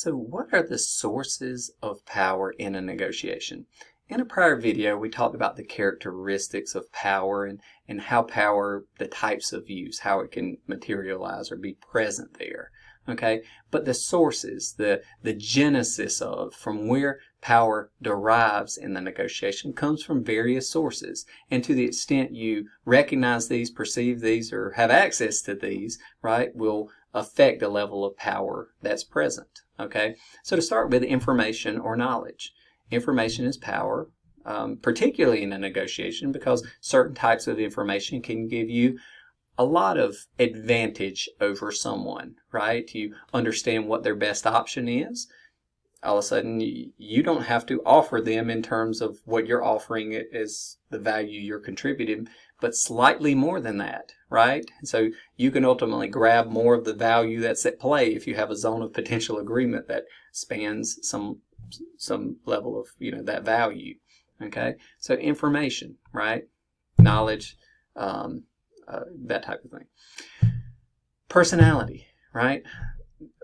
So what are the sources of power in a negotiation? In a prior video, we talked about the characteristics of power and how power, the types of use, how it can materialize or be present there. Okay, but the sources, the genesis of, from where power derives in the negotiation comes from various sources. And to the extent you recognize these, perceive these, or have access to these, right, will affect the level of power that's present. Okay, so to start with, information or knowledge. Information is power, particularly in a negotiation, because certain types of information can give you a lot of advantage over someone, right? You understand what their best option is. All of a sudden, you don't have to offer them in terms of what you're offering as the value you're contributing, but slightly more than that, right? So you can ultimately grab more of the value that's at play if you have a zone of potential agreement that spans some level of, that value. Okay, so information, right? Knowledge, that type of thing. Personality, right?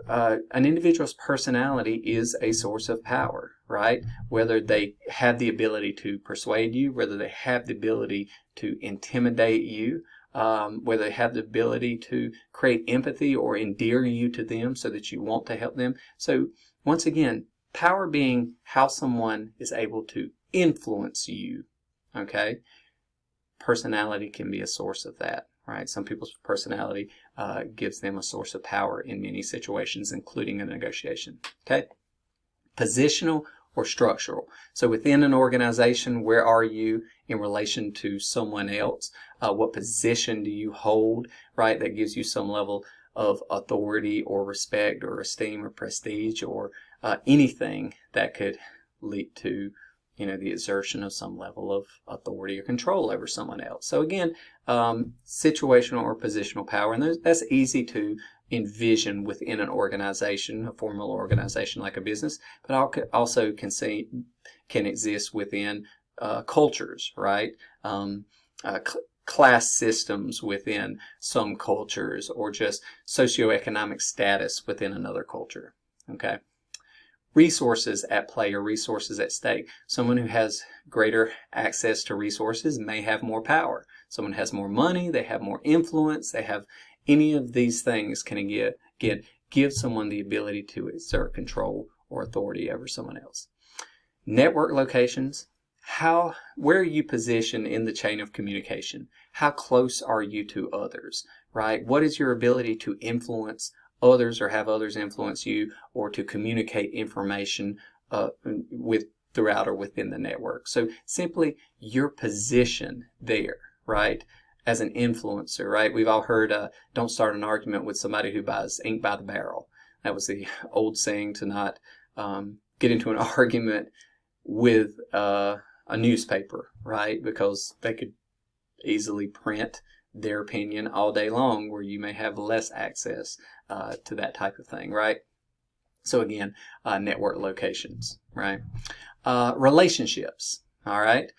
An individual's personality is a source of power, right? Whether they have the ability to persuade you, whether they have the ability to intimidate you, whether they have the ability to create empathy or endear you to them so that you want to help them. So once again, power being how someone is able to influence you, okay? Personality can be a source of that, right? Some people's personality gives them a source of power in many situations, including a negotiation, okay? Positional or structural. So within an organization, where are you in relation to someone else? What position do you hold, right? That gives you some level of authority or respect or esteem or prestige or anything that could lead to the exertion of some level of authority or control over someone else. So again, situational or positional power, and that's easy to envision within an organization, a formal organization like a business, but also can exist within cultures, right? Class systems within some cultures, or just socioeconomic status within another culture, okay? Resources at play or resources at stake. Someone who has greater access to resources may have more power. Someone has more money, they have more influence, they have any of these things can give someone the ability to exert control or authority over someone else. Network locations. Where are you positioned in the chain of communication? How close are you to others, right? What is your ability to influence others or have others influence you, or to communicate information throughout or within the network? So simply your position there, right? As an influencer, right? We've all heard, don't start an argument with somebody who buys ink by the barrel. That was the old saying, to not get into an argument with a newspaper, right? Because they could easily print their opinion all day long, where you may have less access to that type of thing, right? So again, network locations, right? Relationships, all right?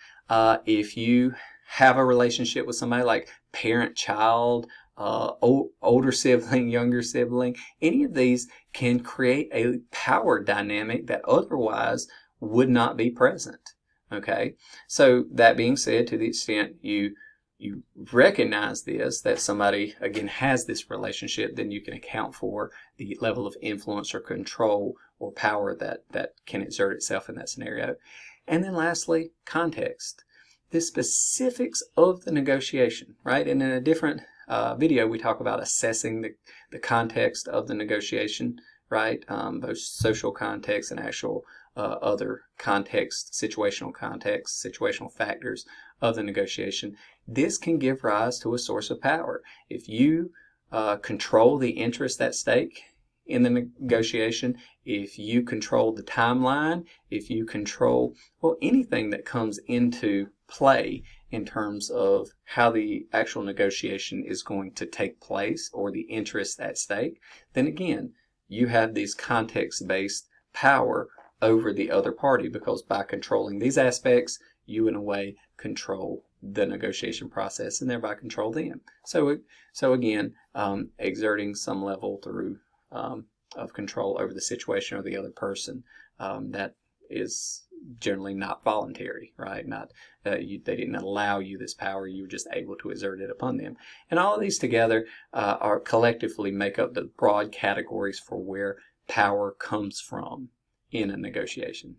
If you have a relationship with somebody like parent-child, older sibling, younger sibling, any of these can create a power dynamic that otherwise would not be present, okay? So that being said, to the extent you recognize this, that somebody, again, has this relationship, then you can account for the level of influence or control or power that can exert itself in that scenario. And then lastly, context. The specifics of the negotiation, right? And in a different video, we talk about assessing the context of the negotiation, right? Both social context and actual other context, situational factors of the negotiation. This can give rise to a source of power. If you control the interest at stake in the negotiation, if you control the timeline, if you control, well, anything that comes into play in terms of how the actual negotiation is going to take place, or the interest at stake, then again, you have these context-based power over the other party, because by controlling these aspects, you in a way control the negotiation process and thereby control them. So again, exerting some level through of control over the situation or the other person. That is generally not voluntary, right? Not they didn't allow you this power; you were just able to exert it upon them. And all of these together are collectively make up the broad categories for where power comes from in a negotiation.